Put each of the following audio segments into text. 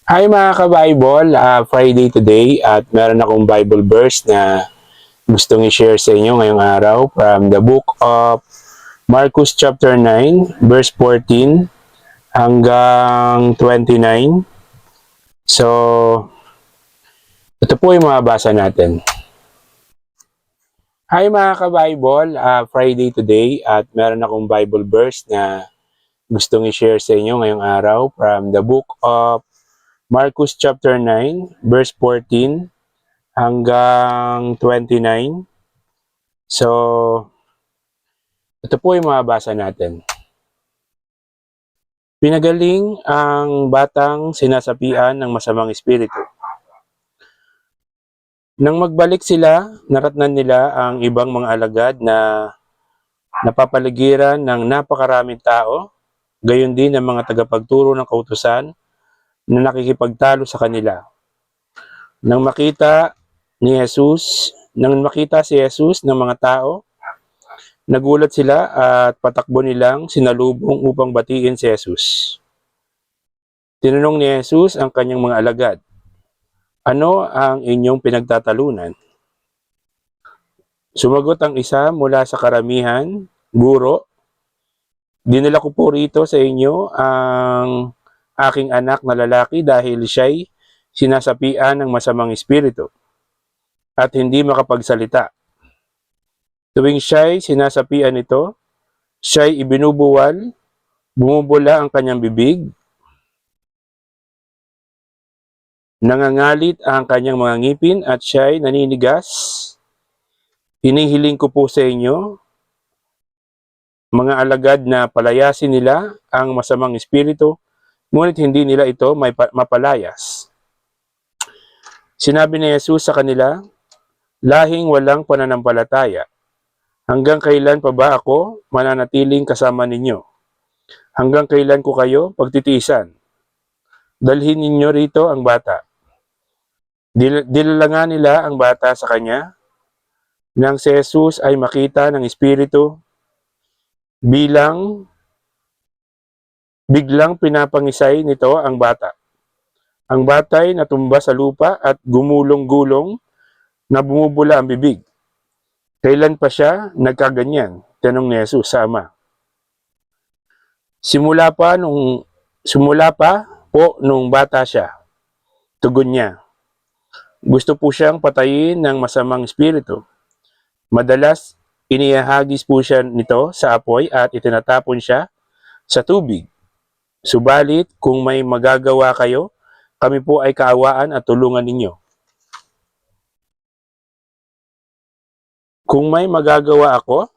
Hi mga ka-Bible, Friday today at meron akong Bible verse na gustong i-share sa inyo ngayong araw from the book of Marcos chapter 9 verse 14 hanggang 29. So, ito po yung mababasa natin. Hi mga ka-Bible, Friday today at meron akong Bible verse na gustong i-share sa inyo ngayong araw from the book of Marcos chapter 9 verse 14 hanggang 29. So, ito po yung mababasa natin. Pinagaling ang batang sinasapian ng masamang espiritu. Nang magbalik sila, naratnan nila ang ibang mga alagad na napapaligiran ng napakaraming tao, gayon din ang mga tagapagturo ng kautusan na nakikipagtalo sa kanila. Nang makita si Jesus ng mga tao, nagulat sila at patakbo nilang sinalubong upang batiin si Jesus. Tinanong ni Jesus ang kanyang mga alagad, "Ano ang inyong pinagtatalunan?" Sumagot ang isa mula sa karamihan, "Guro, dinala ko po rito sa inyo ang aking anak na lalaki dahil siya'y sinasapian ng masamang espiritu at hindi makapagsalita. Tuwing siya'y sinasapian nito, siya'y ibinubuwal, bumubula ang kanyang bibig, nangangalit ang kanyang mga ngipin at siya'y naninigas. Hinihiling ko po sa inyo, mga alagad, na palayasin nila ang masamang espiritu, ngunit hindi nila ito mapalayas." Sinabi ni Jesus sa kanila, "Lahing walang pananampalataya. Hanggang kailan pa ba ako mananatiling kasama ninyo? Hanggang kailan ko kayo pagtitiisan? Dalhin ninyo rito ang bata." Dinala nga nila ang bata sa kanya. Nang si Jesus ay makita ng espiritu, biglang pinapangisay nito ang bata. Ang bata'y natumba sa lupa at gumulong-gulong na bumubula ang bibig. "Kailan pa siya nagkaganyan?" tanong ni Jesus sa ama. Simula pa po nung bata siya," tugon niya. "Gusto po siyang patayin ng masamang espiritu. Madalas, inihahagis po siya nito sa apoy at itinatapon siya sa tubig. Subalit, kung may magagawa kayo, kami po ay kaawaan at tulungan ninyo." "Kung may magagawa ako?"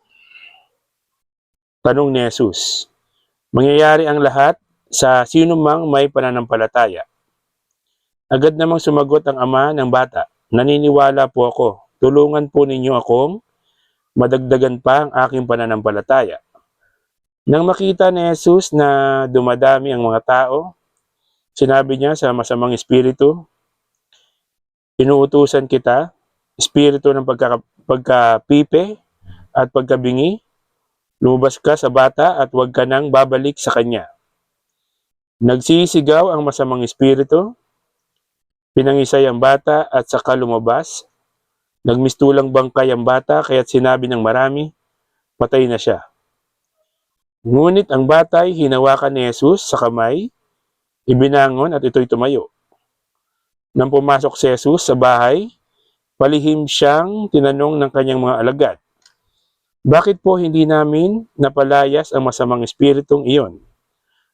tanong ni Jesus. "Mangyayari ang lahat sa sino mang may pananampalataya." Agad namang sumagot ang ama ng bata, "Naniniwala po ako. Tulungan po ninyo akong madagdagan pa ang aking pananampalataya." Nang makita ni Jesus na dumadami ang mga tao, sinabi niya sa masamang espiritu, "Inuutusan kita, espiritu ng pagkapipe at pagkabingi, lumabas ka sa bata at huwag ka nang babalik sa kanya." Nagsisigaw ang masamang espiritu, pinangisay ang bata at saka lumabas. Nagmistulang bangkay ang bata kaya't sinabi ng marami, patay na siya. Ngunit ang bata'y hinawakan ni Jesus sa kamay, ibinangon at ito'y tumayo. Nang pumasok si Jesus sa bahay, palihim siyang tinanong ng kanyang mga alagad, "Bakit po hindi namin napalayas ang masamang espiritong iyon?"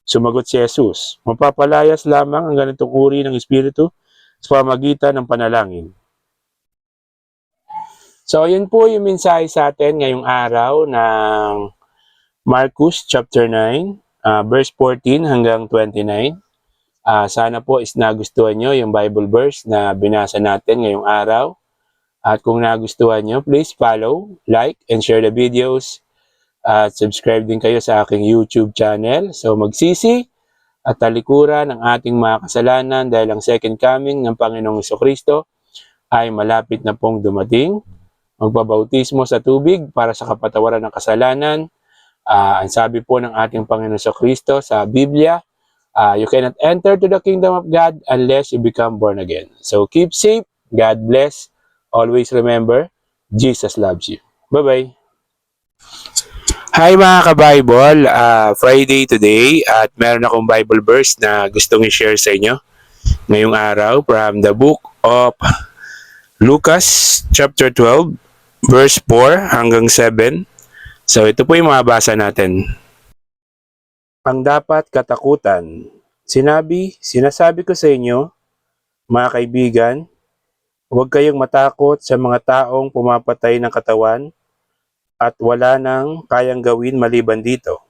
Sumagot si Jesus, "Mapapalayas lamang ang ganitong uri ng espiritu sa pamamagitan ng panalangin." So, yun po yung mensahe sa atin ngayong araw ng Marcos chapter 9, verse 14 hanggang 29. Sana po is nagustuhan nyo yung Bible verse na binasa natin ngayong araw. At kung nagustuhan nyo, please follow, like, and share the videos. At subscribe din kayo sa aking YouTube channel. So magsisi at talikuran ang ating mga kasalanan dahil ang second coming ng Panginoong Jesucristo ay malapit na pong dumating. Magbabautismo sa tubig para sa kapatawaran ng kasalanan. Ang sabi po ng ating Panginoong Jesucristo sa Biblia You cannot enter to the kingdom of God unless you become born again. So keep safe. God bless. Always remember, Jesus loves you. Bye-bye. Hi mga ka-Bible. Friday today at meron akong Bible verse na gustong i-share sa inyo ngayong araw from the book of Lucas chapter 12 verse 4 hanggang 7. So ito po yung mababasa natin. Ang dapat katakutan. Sinasabi ko sa inyo, mga kaibigan, huwag kayong matakot sa mga taong pumapatay ng katawan at wala nang kayang gawin maliban dito.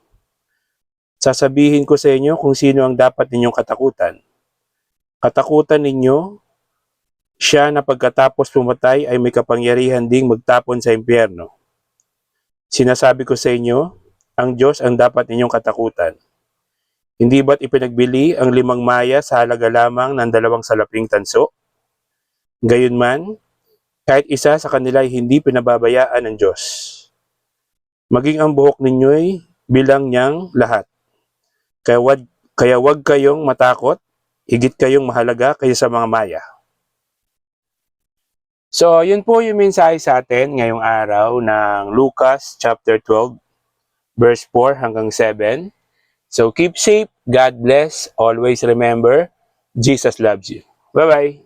Sasabihin ko sa inyo kung sino ang dapat ninyong katakutan. Katakutan ninyo siya na pagkatapos pumatay ay may kapangyarihan ding magtapon sa impyerno. Sinasabi ko sa inyo, ang Diyos ang dapat ninyong katakutan. Hindi ba't ipinagbili ang 5 maya sa halaga lamang ng 2 salaping tanso? Gayunman, kahit isa sa kanila ay hindi pinababayaan ng Diyos. Maging ang buhok ninyo'y bilang niyang lahat. Kaya wag kayong matakot, higit kayong mahalaga kaysa sa mga maya. So, yun po yung mensahe sa atin ngayong araw ng Lucas chapter 12, verse 4 hanggang 7. So, keep safe, God bless, always remember, Jesus loves you. Bye-bye!